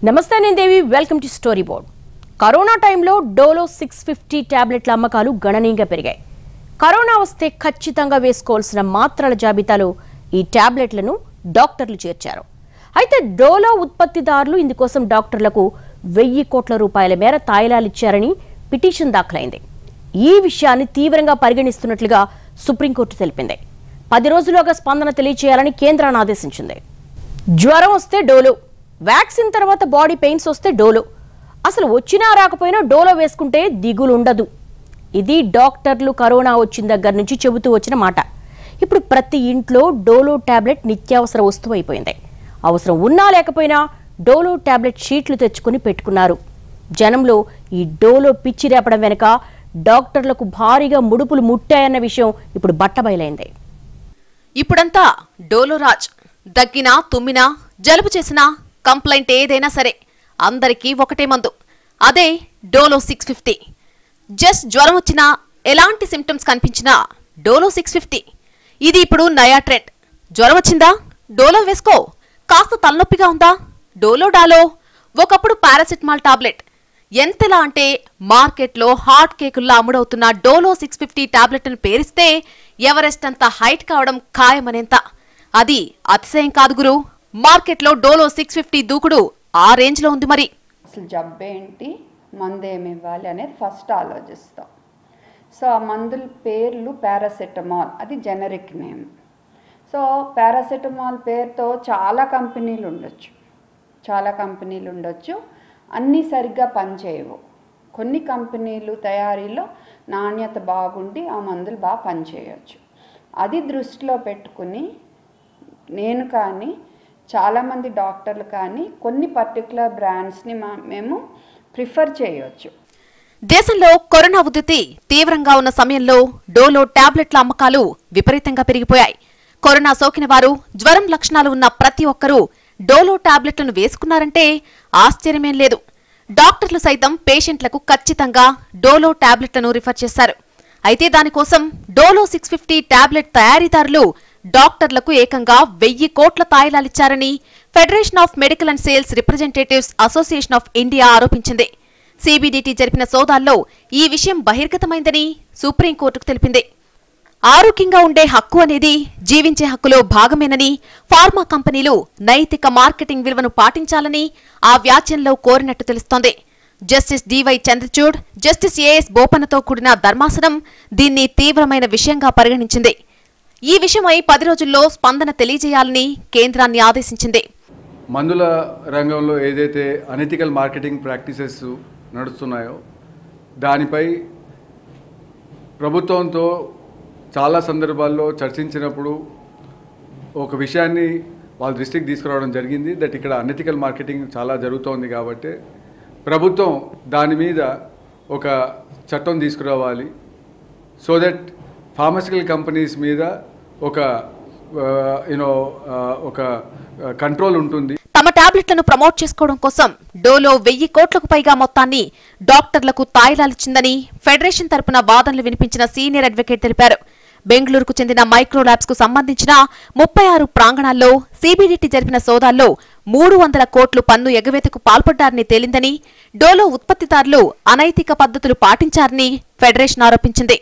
నమస్తే నేను Devi welcome to story board. Corona టైంలో డోలో 650 టాబ్లెట్ల అమ్మకాలు గణనీయంగా పెరిగాయి. కరోనా వస్తే ఖచ్చితంగా వేసుకోవాల్సిన మాత్రల జాబితాలో ఈ టాబ్లెట్లను డాక్టర్లు చేర్చారు. అయితే డోలో ఉత్పత్తిదారులు ఇందుకోసం డాక్టర్లకు 1000 కోట్ల రూపాయల మేర తాయిలాలు ఇచ్చారని పిటిషన్ దాఖలైంది. ఈ విషయాన్ని తీవ్రంగా పరిగణిస్తున్నట్లుగా సుప్రీంకోర్టు తెలిపింది. 10 రోజుల్లోగా స్పందన తెలియజేయాలని కేంద్రాన్ని ఆదేశించింది. జ్వరం వస్తే డోలో, వ్యాక్సిన్ తర్వాత బాడీ పెయిన్స్ వస్తే డోలో, అసలు వచ్చినా రాకపోయినా డోలో వేసుకుంటే దిగులు ఉండదు. ఇది డాక్టర్లు కరోనా వచ్చిన దగ్గర నుంచి చెబుతూ వచ్చిన మాట. ఇప్పుడు ప్రతి ఇంట్లో డోలో టాబ్లెట్ నిత్యావసర వస్తువు అయిపోయింది. అవసరం ఉన్నా లేకపోయినా డోలో టాబ్లెట్ షీట్లు తెచ్చుకుని పెట్టుకున్నారు. జనంలో ఈ డోలో పిచ్చి రేపడం వెనుక డాక్టర్లకు భారీగా ముడుపులు ముట్టాయన్న విషయం ఇప్పుడు బట్టబయలైంది. ఇప్పుడంతా డోలో రాజ్. దగ్గినా తుమ్మినా జలుబు చేసినా కంప్లైంట్ ఏదైనా సరే అందరికీ ఒకటే మందు, అదే డోలో 650. జస్ట్ జ్వరం వచ్చినా ఎలాంటి సిమ్టమ్స్ కనిపించినా డోలో 650. ఇది ఇప్పుడు నయా ట్రెండ్. జ్వరం వచ్చిందా డోలో వేసుకో, కాస్త తలనొప్పిగా ఉందా డోలో డాలో. ఒకప్పుడు పారాసిటమాల్ టాబ్లెట్. ఎంతలా అంటే మార్కెట్లో హాట్ కేకుల్లా అమ్ముడవుతున్న డోలో 650 టాబ్లెట్ను పేరిస్తే ఎవరెస్ట్ అంత హైట్ కావడం ఖాయమనేంత. అది అతిశయం కాదు గురు. మార్కెట్లో డోలో 650 దూకుడు ఆ రేంజ్లో ఉంది. మరి అసలు జబ్బేంటి, మందు ఏమి ఇవ్వాలి అనేది ఫస్ట్ ఆలోచిస్తాం. సో ఆ మందుల పేర్లు పారాసెటమాల్, అది జెనరిక్ నేమ్. సో పారాసెటమాల్ పేరుతో చాలా కంపెనీలు ఉండొచ్చు, అన్నీ సరిగ్గా పనిచేయవు. కొన్ని కంపెనీలు తయారీలో నాణ్యత బాగుండి ఆ మందులు బాగా పనిచేయవచ్చు. అది దృష్టిలో పెట్టుకుని నేను కానీ చాలామంది డాక్టర్లు కానీ కొన్ని పర్టికులర్ బ్రాండ్స్ని మేము ప్రిఫర్ చేయవచ్చు. దేశంలో కరోనా ఉధృతి తీవ్రంగా ఉన్న సమయంలో డోలో టాబ్లెట్ల అమ్మకాలు విపరీతంగా పెరిగిపోయాయి. కరోనా సోకిన వారు, జ్వరం లక్షణాలు ఉన్న ప్రతి ఒక్కరూ డోలో టాబ్లెట్లను వేసుకున్నారంటే ఆశ్చర్యమేం లేదు. డాక్టర్లు సైతం పేషెంట్లకు ఖచ్చితంగా డోలో టాబ్లెట్లను రిఫర్ చేశారు. అయితే దానికోసం డోలో 650 టాబ్లెట్ తయారీదారులు డాక్టర్లకు ఏకంగా 1000 కోట్ల తాయిలాలిచ్చారని federation of medical and sales representatives association of India ఆరోపించింది. సిబిడిటి జరిపిన సోదాల్లో ఈ విషయం బహిర్గతమైందని సుప్రీంకోర్టుకు తెలిపింది. ఆరోగ్యంగా ఉండే హక్కు అనేది జీవించే హక్కులో భాగమేనని, ఫార్మా కంపెనీలు నైతిక మార్కెటింగ్ విలువను పాటించాలని ఆ వ్యాజ్యంలో కోరినట్టు తెలుస్తోంది. Justice DY Chandrachud, justice AS బోపన్నతో కూడిన ధర్మాసనం దీన్ని తీవ్రమైన విషయంగా పరిగణించింది. ఈ విషయమై 10 రోజుల్లో స్పందన తెలియజేయాలని కేంద్రాన్ని ఆదేశించింది. మందుల రంగంలో ఏదైతే అనెథికల్ మార్కెటింగ్ ప్రాక్టీసెస్ నడుస్తున్నాయో దానిపై ప్రభుత్వంతో చాలా సందర్భాల్లో చర్చించినప్పుడు ఒక విషయాన్ని వాళ్ళ దృష్టికి తీసుకురావడం జరిగింది. దట్ ఇక్కడ అనెథికల్ మార్కెటింగ్ చాలా జరుగుతోంది కాబట్టి ప్రభుత్వం దాని మీద ఒక చట్టం తీసుకురావాలి. సో దట్ ఫార్మాసిటికల్ కంపెనీస్ మీద ఒక కంట్రోల్ ఉంటుంది. తమ టాబ్లెట్లను ప్రమోట్ చేసుకోవడం కోసం డోలో 1000 కోట్లకు పైగా మొత్తాన్ని డాక్టర్లకు తాయిలాలిచ్చిందని ఫెడరేషన్ తరపున వాదనలు వినిపించిన సీనియర్ అడ్వకేట్ తెలిపారు. బెంగళూరుకు చెందిన మైక్రో ల్యాబ్స్ కు సంబంధించిన 36 ప్రాంగణాల్లో సిబిడిటి జరిపిన సోదాల్లో 300 కోట్లు పన్ను ఎగవేతకు పాల్పడ్డారని తేలిందని, డోలో ఉత్పత్తిదారులు అనైతిక పద్ధతులు పాటించారని ఫెడరేషన్ ఆరోపించింది.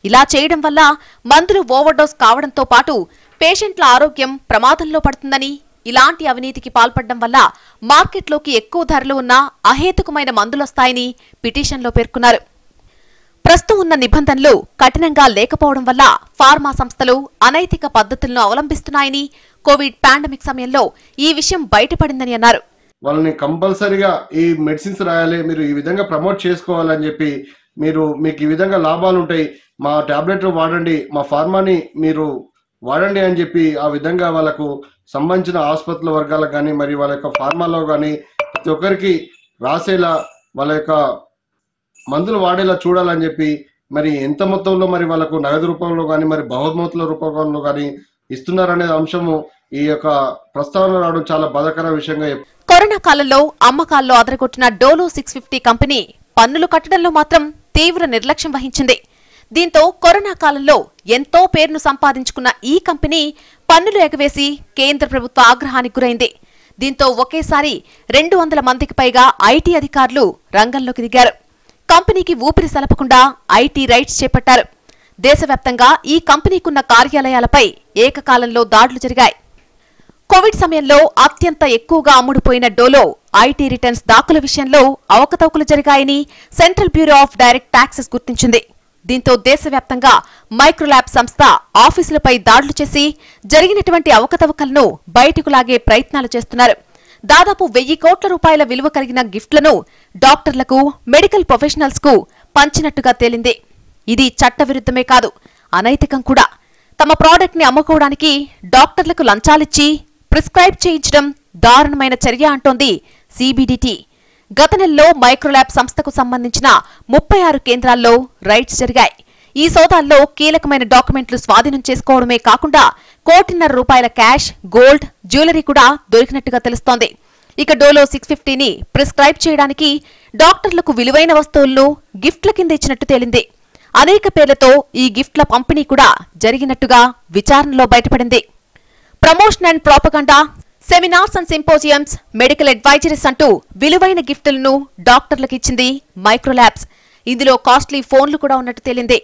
ఇలా చేయడం వల్ల మందులు ఓవర్డోస్ కావడంతో పాటు పేషెంట్ల ఆరోగ్యం ప్రమాదంలో పడుతుందని, ఇలాంటి అవినీతికి పాల్పడడం వల్ల మార్కెట్లోకి ఎక్కువ ధరలు ఉన్న అహేతుకమైన మందులొస్తాయని పిటిషన్లో పేర్కొన్నారు. ప్రస్తుతం ఉన్న నిబంధనలు కఠినంగా లేకపోవడం వల్ల ఫార్మా సంస్థలు అనైతిక పద్ధతులను అవలంబిస్తున్నాయని, కోవిడ్ పాండమిక్ సమయంలో ఈ విషయం బయటపడిందని అన్నారు. వాళ్ళని కంపల్సరీగా ఈ మెడిసిన్స్ రాయాలి, మీరు ఈ విధంగా ప్రమోట్ చేసుకోవాలని చెప్పి, మీకు ఈ విధంగా లాభాలు ఉంటాయి, మా టాబ్లెట్ వాడండి, మా ఫార్మాని మీరు వాడండి అని చెప్పి ఆ విధంగా వాళ్ళకు సంబంధించిన ఆసుపత్రుల వర్గాలకు కానీ మరి వాళ్ళ యొక్క ఫార్మాలో కానీ ప్రతి ఒక్కరికి రాసేలా వాళ్ళ యొక్క మందులు వాడేలా చూడాలని చెప్పి మరి ఎంత మొత్తంలో మరి వాళ్ళకు నగదు రూపంలో కానీ మరి బహుమతుల రూపంలో కానీ ఇస్తున్నారనే అంశము ఈ యొక్క ప్రస్తావన రావడం చాలా బాధాకర విషయంగా. కరోనా కాలంలో అమ్మకాల్లో అదరగొట్టిన డోలో 650 కంపెనీ పన్నులు కట్టడంలో మాత్రం తీవ్ర నిర్లక్ష్యం వహించింది. దీంతో కరోనా కాలంలో ఎంతో పేరును సంపాదించుకున్న ఈ కంపెనీ పన్నులు ఎగవేసి కేంద్ర ప్రభుత్వ ఆగ్రహానికి గురైంది. దీంతో ఒకేసారి 200 మందికి పైగా ఐటీ అధికారులు రంగంలోకి దిగారు. కంపెనీకి ఊపిరి సలపకుండా ఐటీ రైడ్స్ చేపట్టారు. దేశవ్యాప్తంగా ఈ కంపెనీకున్న కార్యాలయాలపై ఏకకాలంలో దాడులు జరిగాయి. కోవిడ్ సమయంలో అత్యంత ఎక్కువగా అమ్ముడుపోయిన డోలో ఐటీ రిటర్న్స్ దాఖలు విషయంలో అవకతవకలు జరిగాయని central bureau of direct taxes గుర్తించింది. దీంతో దేశవ్యాప్తంగా మైక్రోలాబ్ సంస్థ ఆఫీసులపై దాడులు చేసి జరిగినటువంటి అవకతవకలను బయటకు లాగే ప్రయత్నాలు చేస్తున్నారు. దాదాపు 1000 కోట్ల రూపాయల విలువ కలిగిన గిఫ్ట్లను డాక్టర్లకు, మెడికల్ ప్రొఫెషనల్స్ కు పంచినట్టుగా తేలింది. ఇది చట్టవిరుద్ధమే కాదు, అనైతికం కూడా. తమ ప్రోడక్ట్ ని అమ్ముకోవడానికి డాక్టర్లకు లంచాలిచ్చి ప్రిస్క్రైబ్ చేయించడం దారుణమైన చర్య అంటోంది సిబిడిటి. గత నెలలో మైక్రోలాబ్ సంస్థకు సంబంధించిన 36 కేంద్రాల్లో రైడ్స్ జరిగాయి. ఈ సోదాల్లో కీలకమైన డాక్యుమెంట్లు స్వాధీనం చేసుకోవడమే కాకుండా 1.5 కోటి రూపాయల క్యాష్, గోల్డ్, జ్యువెలరీ కూడా దొరికినట్టుగా తెలుస్తోంది. ఇక డోలో 650ని ప్రిస్క్రైబ్ చేయడానికి డాక్టర్లకు విలువైన వస్తువులను గిఫ్ట్ల కింద ఇచ్చినట్టు తేలింది. అనేక పేర్లతో ఈ గిఫ్ట్ల పంపిణీ కూడా జరిగినట్టుగా విచారణలో బయటపడింది. Promotion and propaganda, seminars and symposiums, medical advisories అంటూ విలువైన గిఫ్టులను డాక్టర్లకు ఇచ్చింది మైక్రోలాబ్స్. ఇందులో కాస్ట్లీ ఫోన్లు కూడా ఉన్నట్టు తేలింది.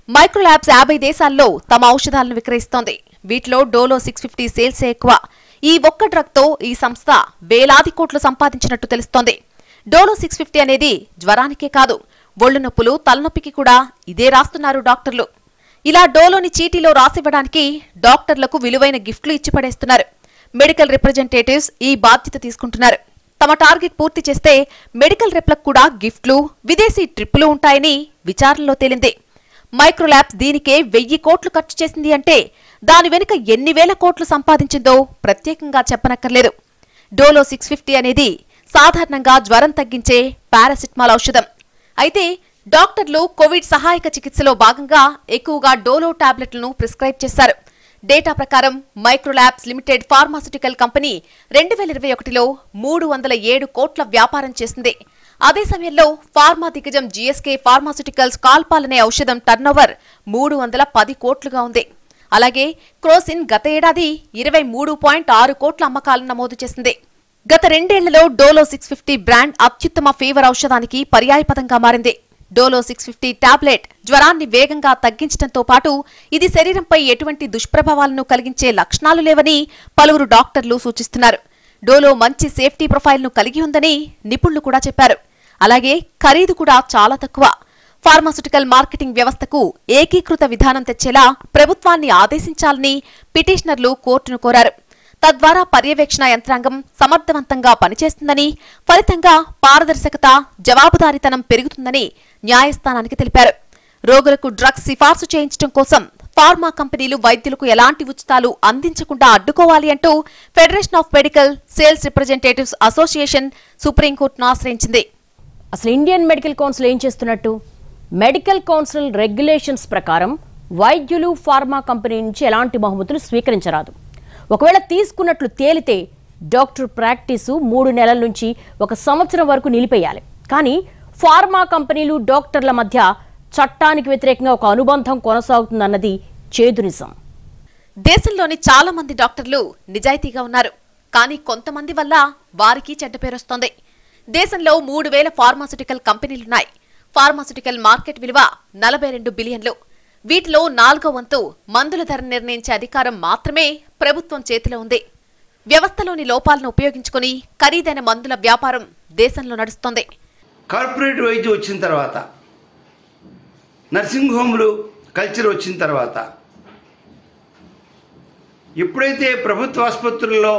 మైక్రోలాబ్స్ 50 దేశాల్లో తమ ఔషధాలను విక్రయిస్తోంది. వీటిలో డోలో 650 సేల్సే ఎక్కువ. ఈ ఒక్క డ్రగ్ తో ఈ సంస్థ వేలాది కోట్లు సంపాదించినట్టు తెలుస్తోంది. డోలో 650 అనేది జ్వరానికే కాదు, ఒళ్ళు నొప్పులు, తలనొప్పికి కూడా ఇదే రాస్తున్నారు డాక్టర్లు. ఇలా డోలోని చీటీలో రాసివ్వడానికి డాక్టర్లకు విలువైన గిఫ్ట్లు ఇచ్చి పడేస్తున్నారు. మెడికల్ రిప్రజెంటేటివ్స్ ఈ బాధ్యత తీసుకుంటున్నారు. తమ టార్గెట్ పూర్తి చేస్తే మెడికల్ రెప్లకు కూడా గిఫ్ట్లు, విదేశీ ట్రిప్పులు ఉంటాయని విచారణలో తేలింది. మైక్రోలాబ్స్ దీనికే 1000 కోట్లు ఖర్చు చేసింది అంటే దాని వెనుక ఎన్ని వేల కోట్లు సంపాదించిందో ప్రత్యేకంగా చెప్పనక్కర్లేదు. డోలో 650 అనేది సాధారణంగా జ్వరం తగ్గించే పారాసిటమాల్ ఔషధం. అయితే డాక్టర్లు కోవిడ్ సహాయక చికిత్సలో భాగంగా ఎక్కువగా డోలో టాబ్లెట్లను ప్రిస్క్రైబ్ చేశారు. డేటా ప్రకారం మైక్రోలాబ్స్ లిమిటెడ్ ఫార్మాస్యూటికల్ కంపెనీ 2021లో 307 కోట్ల వ్యాపారం చేసింది. అదే సమయంలో ఫార్మా దిగ్గజం జీఎస్కే ఫార్మాస్యూటికల్స్ కాల్పాల్ అనే ఔషధం టర్నోవర్ 310 కోట్లుగా ఉంది. అలాగే క్రోసిన్ గత ఏడాది 23.6 కోట్ల అమ్మకాలను నమోదు చేసింది. గత 2 ఏళ్లలో డోలో 650 బ్రాండ్ అత్యుత్తమ ఫీవర్ ఔషధానికి పర్యాయపదంగా మారింది. డోలో 650 టాబ్లెట్ జ్వరాన్ని వేగంగా తగ్గించడంతో పాటు ఇది శరీరంపై ఎటువంటి దుష్ప్రభావాలను కలిగించే లక్షణాలు లేవని పలువురు డాక్టర్లు సూచిస్తున్నారు. డోలో మంచి సేఫ్టీ ప్రొఫైల్ను కలిగి ఉందని నిపుణులు కూడా చెప్పారు. అలాగే ఖరీదు కూడా చాలా తక్కువ. ఫార్మాస్యూటికల్ మార్కెటింగ్ వ్యవస్థకు ఏకీకృత విధానం తెచ్చేలా ప్రభుత్వాన్ని ఆదేశించాలని పిటిషనర్లు కోర్టును కోరారు. తద్వారా పర్యవేక్షణ యంత్రాంగం సమర్థవంతంగా పనిచేస్తుందని, ఫలితంగా పారదర్శకత, జవాబుదారీతనం పెరుగుతుందని న్యాయస్థానానికి తెలిపారు. రోగులకు డ్రగ్స్ సిఫార్సు చేయించడం కోసం ఫార్మా కంపెనీలు వైద్యులకు ఎలాంటి ఉచితాలు అందించకుండా అడ్డుకోవాలి అంటూ federation of medical sales representatives association సుప్రీంకోర్టును ఆశ్రయించింది. అసలు ఇండియన్ మెడికల్ కౌన్సిల్ ఏం చేస్తున్నట్టు? మెడికల్ కౌన్సిల్ రెగ్యులేషన్స్ ప్రకారం వైద్యులు ఫార్మా కంపెనీ నుంచి ఎలాంటి బహుమతులు స్వీకరించరాదు. ఒకవేళ తీసుకున్నట్లు తేలితే డాక్టర్ ప్రాక్టీసు 3 నెలల నుంచి 1 సంవత్సరం వరకు నిలిపేయాలి. కానీ ఫార్మా కంపెనీలు, డాక్టర్ల మధ్య చట్టానికి వ్యతిరేకంగా ఒక అనుబంధం కొనసాగుతుందన్నది చేదు నిజం. దేశంలోని చాలా మంది డాక్టర్లు నిజాయితీగా ఉన్నారు. కానీ కొంతమంది వల్ల వారికి చెడ్డ పేరొస్తోంది. దేశంలో 3000 ఫార్మాస్యూటికల్ కంపెనీలున్నాయి. ఫార్మాస్యూటికల్ మార్కెట్ విలువ 42 బిలియన్లు. వీటిలో 4వ వంతు మందుల ధర నిర్ణయించే అధికారం మాత్రమే ప్రభుత్వం చేతిలో ఉంది. వ్యవస్థలోని లోపాలను ఉపయోగించుకుని ఖరీదైన మందుల వ్యాపారం దేశంలో నడుస్తోంది. కార్పొరేట్ వైద్యం వచ్చిన తర్వాత, నర్సింగ్ హోమ్లు కల్చర్ వచ్చిన తర్వాత, ఎప్పుడైతే ప్రభుత్వ ఆసుపత్రుల్లో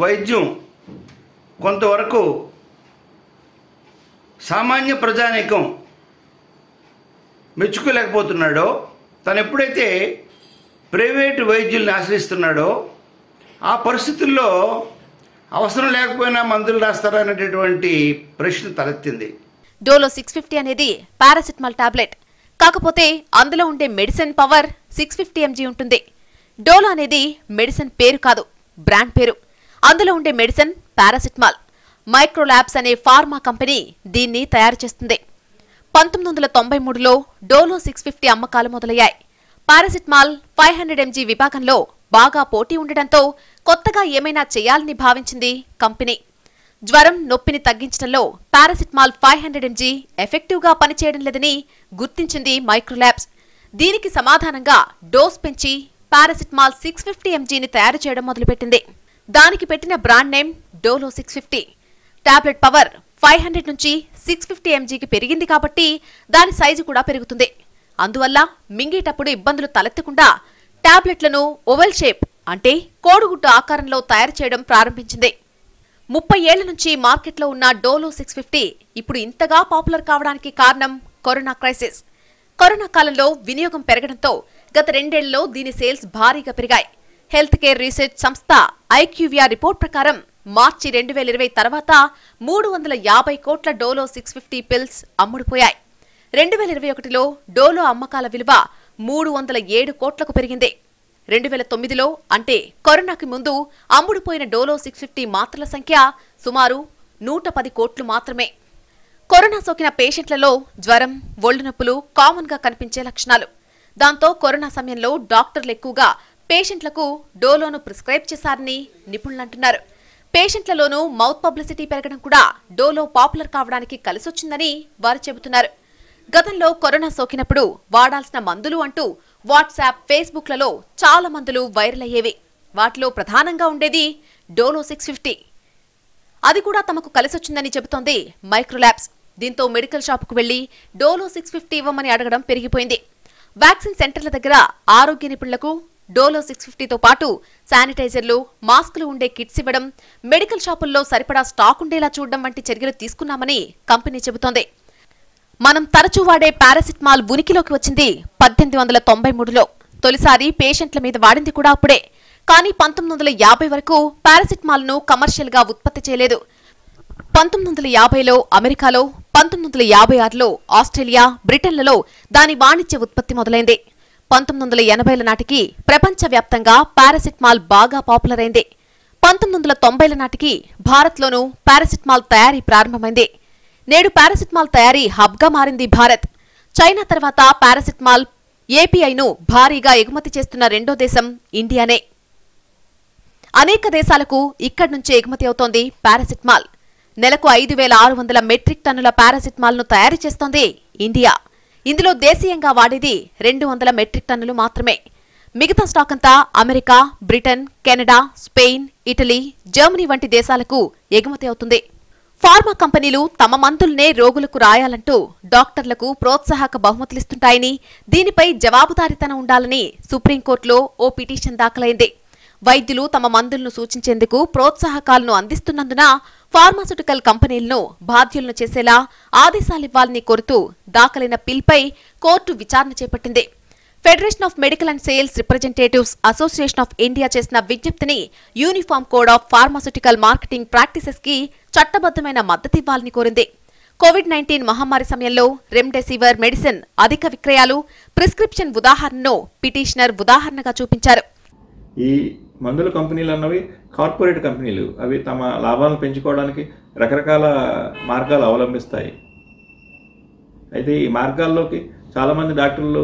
వైద్యం కొంతవరకు సామాన్య ప్రజానీకం మెచ్చుకోలేకపోతున్నాడో, తను ఎప్పుడైతే ప్రైవేటు వైద్యుల్ని ఆశ్రయిస్తున్నాడో, ఆ పరిస్థితుల్లో అవసరం లేకపోయినా మందులు రాస్తారా అనేటటువంటి ప్రశ్న తలెత్తింది. డోలో 650 అనేది పారాసిటమాల్ టాబ్లెట్. కాకపోతే అందులో ఉండే మెడిసిన్ పవర్ 650 mg ఉంటుంది. డోలో అనేది మెడిసిన్ పేరు కాదు, బ్రాండ్ పేరు. అందులో ఉండే మెడిసిన్ పారాసిటమాల్. మైక్రోలాబ్స్ అనే ఫార్మా కంపెనీ దీన్ని తయారు చేస్తుంది. 1993లో డోలో 650 అమ్మకాలు మొదలయ్యాయి. పారాసిటమాల్ 500 mg విభాగంలో బాగా పోటీ ఉండటంతో కొత్తగా ఏమైనా చేయాలని భావించింది కంపెనీ. జ్వరం, నొప్పిని తగ్గించడంలో పారాసిటమాల్ 500 mg ఎఫెక్టివ్గా పనిచేయడం లేదని గుర్తించింది మైక్రోల్యాబ్స్. దీనికి సమాధానంగా డోస్ పెంచి పారాసిటమాల్ 650 mgని తయారు చేయడం మొదలుపెట్టింది. దానికి పెట్టిన brand name Dolo 650. Tablet power 500 నుంచి 650 mgకి పెరిగింది కాబట్టి దాని సైజు కూడా పెరుగుతుంది. అందువల్ల మింగేటప్పుడు ఇబ్బందులు తలెత్తకుండా టాబ్లెట్లను ఓవెల్ షేప్ అంటే కోడిగుడ్డు ఆకారంలో తయారు చేయడం ప్రారంభించింది. 30 ఏళ్ల నుంచి మార్కెట్లో ఉన్న డోలో 650 ఇప్పుడు ఇంతగా పాపులర్ కావడానికి కారణం కరోనా క్రైసిస్. కరోనా కాలంలో వినియోగం పెరగడంతో గత 2 ఏళ్లలో దీని సేల్స్ భారీగా పెరిగాయి. హెల్త్ కేర్ రీసెర్చ్ సంస్థ IQVIA రిపోర్ట్ ప్రకారం మార్చి 2020 తర్వాత 350 కోట్ల డోలో 650 పిల్స్ అమ్ముడుపోయాయి. 2021లో డోలో అమ్మకాల విలువ 307 కోట్లకు పెరిగింది. 2009లో అంటే కరోనాకి ముందు అమ్ముడుపోయిన డోలో 650 మాత్రల సంఖ్య సుమారు 110 కోట్లు మాత్రమే. కరోనా సోకిన పేషెంట్లలో జ్వరం, ఒళ్ళు నొప్పులు కామన్ గా కనిపించే లక్షణాలు. దాంతో కరోనా సమయంలో డాక్టర్లు ఎక్కువగా పేషెంట్లకు డోలోను ప్రిస్క్రైబ్ చేశారని నిపుణులంటున్నారు. పేషెంట్లలోనూ మౌత్ పబ్లిసిటీ పెరగడం కూడా డోలో పాపులర్ కావడానికి కలిసొచ్చిందని వారు చెబుతున్నారు. గతంలో కరోనా సోకినప్పుడు వాడాల్సిన మందులు అంటూ వాట్సాప్, ఫేస్బుక్లలో చాలా మందులు వైరల్ అయ్యేవి. వాటిలో ప్రధానంగా ఉండేది డోలో 650. అది కూడా తమకు కలిసొచ్చిందని చెబుతోంది మైక్రోల్యాబ్స్. దీంతో మెడికల్ షాపుకు వెళ్లి డోలో 650 ఇవ్వమని అడగడం పెరిగిపోయింది. వ్యాక్సిన్ సెంటర్ల దగ్గర ఆరోగ్య నిపుణులకు డోలో 650తో పాటు శానిటైజర్లు, మాస్కులు ఉండే కిట్స్ ఇవ్వడం, మెడికల్ షాపుల్లో సరిపడా స్టాక్ ఉండేలా చూడడం వంటి చర్యలు తీసుకున్నామని కంపెనీ చెబుతోంది. మనం తరచూ వాడే పారాసిటమాల్ ఉనికిలోకి వచ్చింది 1893లో. తొలిసారి పేషెంట్ల మీద వాడింది కూడా అప్పుడే. కానీ 1950 వరకు పారాసిటమాల్ ను కమర్షియల్ గా ఉత్పత్తి చేయలేదు. 1950లో అమెరికాలో, 1956లో ఆస్ట్రేలియా, బ్రిటన్లలో దాని వాణిజ్య ఉత్పత్తి మొదలైంది. 1980ల నాటికి ప్రపంచవ్యాప్తంగా పారాసిటమాల్ బాగా పాపులర్ అయింది. 1990ల నాటికి భారత్లోనూ పారాసిటమాల్ తయారీ ప్రారంభమైంది. నేడు పారాసిటమాల్ తయారీ హబ్గా మారింది భారత్. చైనా తర్వాత పారాసిటమాల్ ఏపీఐను భారీగా ఎగుమతి చేస్తున్న రెండో దేశం ఇండియానే. అనేక దేశాలకు ఇక్కడి నుంచే ఎగుమతి అవుతోంది పారాసిటమాల్. నెలకు 5,600 మెట్రిక్ టన్నుల పారాసిటమాల్ ను తయారు చేస్తోంది ఇండియా. ఇందులో దేశీయంగా వాడేది 200 మెట్రిక్ టన్నులు మాత్రమే. మిగతా స్టాక్ అంతా America, Britain, Canada, Spain, Italy, Germany వంటి దేశాలకు ఎగుమతి అవుతుంది. ఫార్మా కంపెనీలు తమ మందుల్నే రోగులకు రాయాలంటూ డాక్టర్లకు ప్రోత్సాహక బహుమతులిస్తుంటాయని, దీనిపై జవాబుదారీతనం ఉండాలని సుప్రీంకోర్టులో ఓ పిటిషన్ దాఖలైంది. వైద్యులు తమ మందులను సూచించేందుకు ప్రోత్సాహకాలను అందిస్తున్నందున ఫార్మాస్యూటికల్ కంపెనీలను బాధ్యులను చేసేలా ఆదేశాలివ్వాలని కోరుతూ దాఖలైన పిల్పై కోర్టు విచారణ చేపట్టింది. Federation of medical and sales representatives association of India చేసిన విజ్ఞప్తిని uniform code of pharmaceutical marketing practices కి చట్టబద్దమైన మద్దతివ్వాలని కోరింది. కోవిడ్-19 మహమ్మారి సమయంలో రెమ్డెసివిర్ మెడిసిన్ అధిక విక్రయాలు, ప్రిస్క్రిప్షన్ ఉదాహరణను పిటిషనర్ ఉదాహరణగా చూపించారు. ఈ మందుల కంపెనీలు అన్నవి కార్పొరేట్ కంపెనీలు. అవి తమ లాభాలను పెంచుకోవడానికి రకరకాల మార్గాలు అవలంబిస్తాయి. అయితే ఈ మార్గాల్లోకి చాలామంది డాక్టర్లు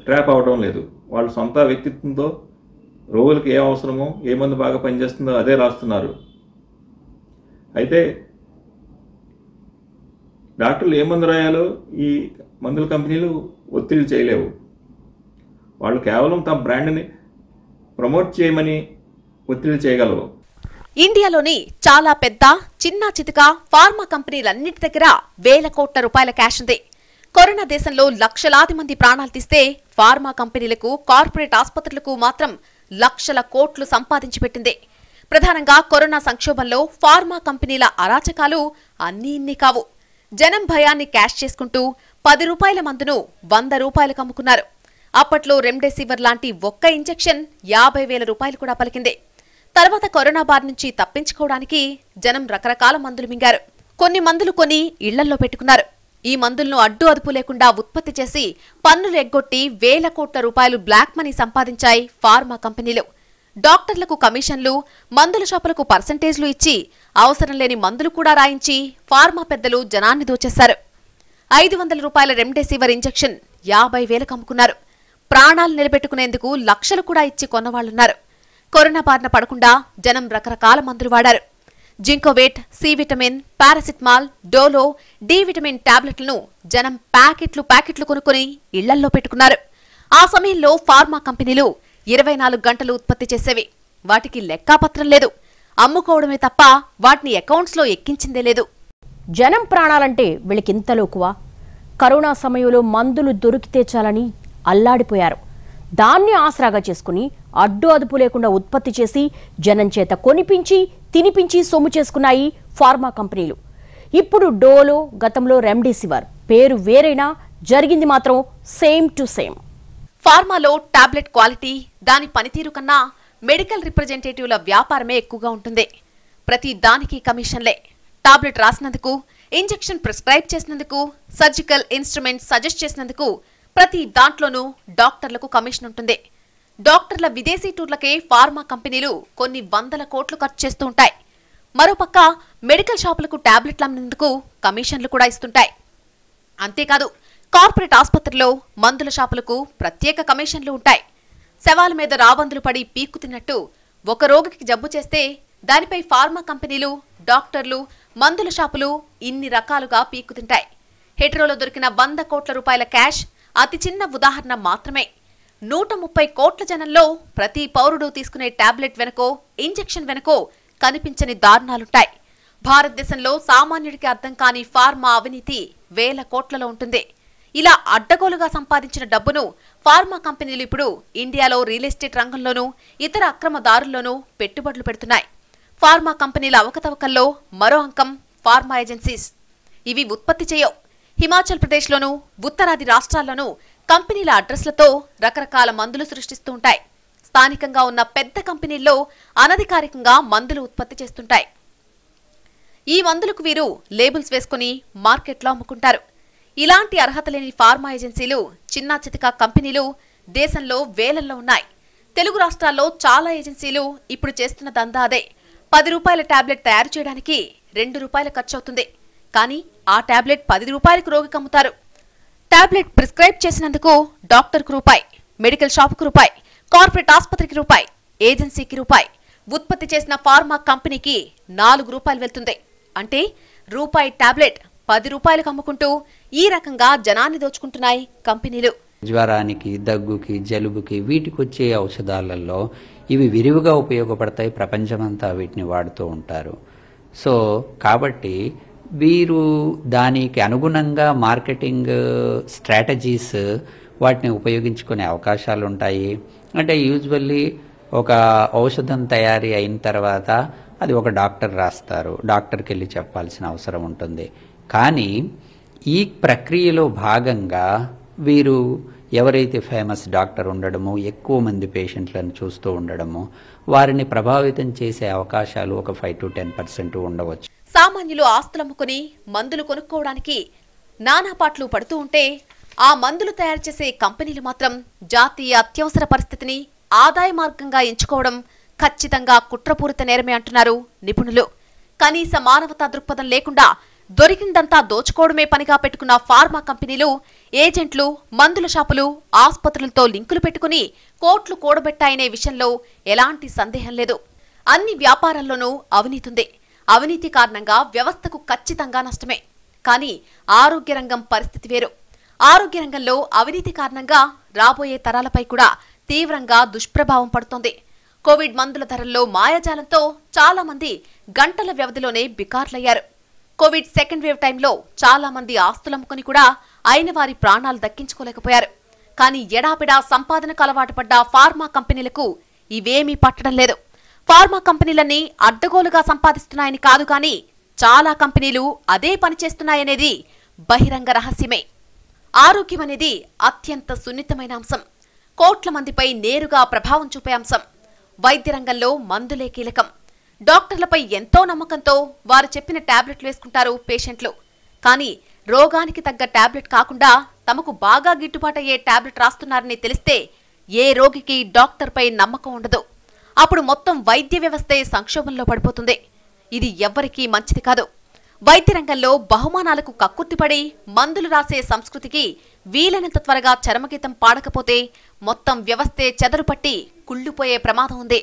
ట్రాప్ అవడం లేదు. వాళ్ళ సొంత వ్యక్తిత్వంతో రోగులకు ఏ అవసరమో, ఏ మందు బాగా పనిచేస్తుందో అదే రాస్తున్నారు. అయితే డాక్టర్లు ఏ మందు రాయాలో ఈ మందుల కంపెనీలు ఒత్తిడి చేయలేవు. వాళ్ళు కేవలం తమ బ్రాండ్ని ప్రమోట్ చేయమని ఒత్తిడి చేయగలరు. ఇండియాలోని చాలా పెద్ద, చిన్న చితక ఫార్మా కంపెనీలన్నింటి దగ్గర వేల కోట్ల రూపాయల క్యాష్ ఉంది. కరోనా దేశంలో లక్షలాది మంది ప్రాణాలు తీస్తే ఫార్మా కంపెనీలకు, కార్పొరేట్ ఆసుపత్రులకు మాత్రం లక్షల కోట్లు సంపాదించి పెట్టింది. ప్రధానంగా కరోనా సంక్షోభంలో ఫార్మా కంపెనీల అరాచకాలు అన్నీ ఇన్ని కావు. జనం భయాన్ని క్యాష్ చేసుకుంటూ 10 రూపాయల మందును 100 రూపాయలకు అమ్ముకున్నారు. అప్పట్లో రెమ్డెసివిర్ లాంటి ఒక్క ఇంజెక్షన్ 50,000 రూపాయలు కూడా పలికింది. తర్వాత కరోనా బారి నుంచి తప్పించుకోవడానికి జనం రకరకాల మందులు మింగారు. కొన్ని మందులు కొని ఇళ్లల్లో పెట్టుకున్నారు. ఈ మందులను అడ్డు అదుపు లేకుండా ఉత్పత్తి చేసి పన్నులు ఎగ్గొట్టి వేల కోట్ల రూపాయలు బ్లాక్ మనీ సంపాదించాయి ఫార్మా కంపెనీలు. డాక్టర్లకు కమిషన్లు, మందుల షాపులకు పర్సెంటేజ్లు ఇచ్చి అవసరం లేని మందులు కూడా రాయించి ఫార్మా పెద్దలు జనాన్ని దోచేశారు. 500 రూపాయల రెమ్డెసివిర్ ఇంజెక్షన్ 50,000కు అమ్ముకున్నారు. ప్రాణాలు నిలబెట్టుకునేందుకు లక్షలు కూడా ఇచ్చి కొన్నవాళ్లున్నారు. కరోనా బారిన పడకుండా జనం రకరకాల మందులు వాడారు. Zincovit, C vitamin, paracetamol, Dolo, D vitamin టాబ్లెట్లను జనం ప్యాకెట్లు కొనుక్కొని ఇళ్లల్లో పెట్టుకున్నారు. ఆ సమయంలో ఫార్మా కంపెనీలు 24 గంటలు ఉత్పత్తి చేసేవి. వాటికి లెక్కాపత్రం లేదు. అమ్ముకోవడమే తప్ప వాటిని అకౌంట్స్లో ఎక్కించిందే లేదు. జనం ప్రాణాలంటే వీళ్ళకింత లోకువా? కరోనా సమయంలో మందులు దొరికితే చాలని అల్లాడిపోయారు. దాన్ని ఆసరాగా చేసుకుని అడ్డు అదుపు లేకుండా ఉత్పత్తి చేసి జనం చేత కొనిపించి తినిపించి సొమ్ము చేసుకున్నాయి ఫార్మా కంపెనీలు. ఇప్పుడు డోలో, గతంలో రెమ్డెసివిర్ పేరు వేరైనా జరిగింది మాత్రం సేమ్ టు సేమ్. ఫార్మాలో టాబ్లెట్ క్వాలిటీ, దాని పనితీరు కన్నా మెడికల్ రిప్రజెంటేటివ్ల వ్యాపారమే ఎక్కువగా ఉంటుంది. ప్రతి దానికి కమిషన్లే. టాబ్లెట్ రాసినందుకు, ఇంజెక్షన్ ప్రిస్క్రైబ్ చేసినందుకు, సర్జికల్ ఇన్స్ట్రుమెంట్ సజెస్ట్ చేసినందుకు ప్రతి దాంట్లోనూ డాక్టర్లకు కమిషన్ ఉంటుంది. డాక్టర్ల విదేశీ టూర్లకే ఫార్మా కంపెనీలు కొన్ని వందల కోట్లు ఖర్చు చేస్తూ ఉంటాయి. మరోపక్క మెడికల్ షాపులకు టాబ్లెట్లు అమ్మినందుకు కమిషన్లు కూడా ఇస్తుంటాయి. అంతేకాదు కార్పొరేట్ ఆసుపత్రుల్లో మందుల షాపులకు ప్రత్యేక కమిషన్లు ఉంటాయి. శవాల మీద రాబందులు పడి పీక్కు తిన్నట్టు ఒక రోగికి జబ్బు చేస్తే దానిపై ఫార్మా కంపెనీలు, డాక్టర్లు, మందుల షాపులు ఇన్ని రకాలుగా పీక్కు తింటాయి. హెట్రోలో దొరికిన 100 కోట్ల రూపాయల క్యాష్ అతి చిన్న ఉదాహరణ మాత్రమే. 130 కోట్ల జనంలో ప్రతి పౌరుడు తీసుకునే టాబ్లెట్ వెనకో, ఇంజెక్షన్ వెనకో కనిపించని దారుణాలుంటాయి. భారతదేశంలో సామాన్యుడికి అర్థం కాని ఫార్మా అవినీతి వేల కోట్లలో ఉంటుంది. ఇలా అడ్డగోలుగా సంపాదించిన డబ్బును ఫార్మా కంపెనీలు ఇప్పుడు ఇండియాలో రియల్ ఎస్టేట్ రంగంలోనూ ఇతర అక్రమదారుల్లోనూ పెట్టుబడులు పెడుతున్నాయి. ఫార్మా కంపెనీల అవకతవకల్లో మరో అంకం ఫార్మా ఏజెన్సీస్. ఇవి ఉత్పత్తి చేయవు. హిమాచల్ ప్రదేశ్లోనూ ఉత్తరాది రాష్ట్రాల్లోనూ కంపెనీల అడ్రస్లతో రకరకాల మందులు సృష్టిస్తూ ఉంటాయి. స్థానికంగా ఉన్న పెద్ద కంపెనీల్లో అనధికారికంగా మందులు ఉత్పత్తి చేస్తుంటాయి. ఈ మందులకు వీరు లేబుల్స్ వేసుకుని మార్కెట్లో అమ్ముకుంటారు. ఇలాంటి అర్హత లేని ఫార్మా ఏజెన్సీలు, చిన్నా చితకా కంపెనీలు దేశంలో వేలల్లో ఉన్నాయి. తెలుగు రాష్ట్రాల్లో చాలా ఏజెన్సీలు ఇప్పుడు చేస్తున్న దందా అదే. 10 రూపాయల టాబ్లెట్ తయారు చేయడానికి 2 రూపాయలు ఖర్చవుతుంది. కానీ ఆ టాబ్లెట్ 10 రూపాయలకు రోగికి అమ్ముతారు. టాబ్లెట్ ప్రిస్క్రైబ్ చేసినందుకు డాక్టర్కు రూపాయి, మెడికల్ షాపుకు రూపాయి, కార్పొరేట్ ఆసుపత్రికి రూపాయి, ఏజెన్సీకి రూపాయి, ఉత్పత్తి చేసిన ఫార్మా కంపెనీకి 4 రూపాయలు వెళ్తుంది. అంటే రూపాయి టాబ్లెట్ 10 రూపాయలకు అమ్ముకుంటూ ఈ రకంగా జనాన్ని దోచుకుంటున్నాయి కంపెనీలు. జ్వరానికి, దగ్గుకి, జలుబుకి వీటికి వచ్చే ఔషధాలలో ఇవి విరివిగా ఉపయోగపడతాయి. ప్రపంచమంతా వీటిని వాడుతూ ఉంటారు. సో కాబట్టి వీరు దానికి అనుగుణంగా మార్కెటింగ్ స్ట్రాటజీస్ వాటిని ఉపయోగించుకునే అవకాశాలు ఉంటాయి. అంటే యూజువల్లీ ఒక ఔషధం తయారీ అయిన తర్వాత అది ఒక డాక్టర్ రాస్తారు. డాక్టర్కి వెళ్ళి చెప్పాల్సిన అవసరం ఉంటుంది. కానీ ఈ ప్రక్రియలో భాగంగా వీరు ఎవరైతే ఫేమస్ డాక్టర్ ఉండడము, ఎక్కువ మంది పేషెంట్లను చూస్తూ ఉండడము, వారిని ప్రభావితం చేసే అవకాశాలు ఒక 5 to 10% ఉండవచ్చు. సామాన్యులు ఆస్తులమ్ముకుని మందులు కొనుక్కోవడానికి నానాపాట్లు పడుతూ ఉంటే ఆ మందులు తయారు చేసే కంపెనీలు మాత్రం జాతీయ అత్యవసర పరిస్థితిని ఆదాయ మార్గంగా ఎంచుకోవడం ఖచ్చితంగా కుట్రపూరిత నేరమే అంటున్నారు నిపుణులు. కనీస మానవతా దృక్పథం లేకుండా దొరికిందంతా దోచుకోవడమే పనిగా పెట్టుకున్న ఫార్మా కంపెనీలు, ఏజెంట్లు, మందుల షాపులు, ఆసుపత్రులతో లింకులు పెట్టుకుని కోట్లు కూడబెట్టాయనే విషయంలో ఎలాంటి సందేహం లేదు. అన్ని వ్యాపారాల్లోనూ అవినీతుంది. అవినీతి కారణంగా వ్యవస్థకు ఖచ్చితంగా నష్టమే. కానీ ఆరోగ్య రంగం పరిస్థితి వేరు. ఆరోగ్య రంగంలో అవినీతి కారణంగా రాబోయే తరాలపై కూడా తీవ్రంగా దుష్ప్రభావం పడుతోంది. కోవిడ్ మందుల ధరల్లో మాయాజాలంతో చాలా మంది గంటల వ్యవధిలోనే బికార్లయ్యారు. కోవిడ్ సెకండ్ వేవ్ టైంలో చాలా మంది ఆస్తులమ్ముకుని కూడా అయిన వారి ప్రాణాలు దక్కించుకోలేకపోయారు. కానీ ఎడాపిడా సంపాదనకు అలవాటు పడ్డ ఫార్మా కంపెనీలకు ఇవేమీ పట్టడం లేదు. ఫార్మా కంపెనీలన్నీ అడ్డగోలుగా సంపాదిస్తున్నాయని కాదు, కానీ చాలా కంపెనీలు అదే పనిచేస్తున్నాయనేది బహిరంగ రహస్యమే. ఆరోగ్యం అనేది అత్యంత సున్నితమైన అంశం. కోట్ల మందిపై నేరుగా ప్రభావం చూపే అంశం. వైద్య రంగంలో మందులే కీలకం. డాక్టర్లపై ఎంతో నమ్మకంతో వారు చెప్పిన టాబ్లెట్లు వేసుకుంటారు పేషెంట్లు. కానీ రోగానికి తగ్గ టాబ్లెట్ కాకుండా తమకు బాగా గిట్టుబాటయ్యే టాబ్లెట్ రాస్తున్నారని తెలిస్తే ఏ రోగికి డాక్టర్పై నమ్మకం ఉండదు. అప్పుడు మొత్తం వైద్య వ్యవస్థే సంక్షోభంలో పడిపోతుంది. ఇది ఎవ్వరికీ మంచిది కాదు. వైద్య రంగంలో బహుమానాలకు కక్కుర్తిపడి మందులు రాసే సంస్కృతికి వీలైనంత త్వరగా చరమగీతం పాడకపోతే మొత్తం వ్యవస్థే చెదరుపట్టి కుళ్ళిపోయే ప్రమాదం ఉంది.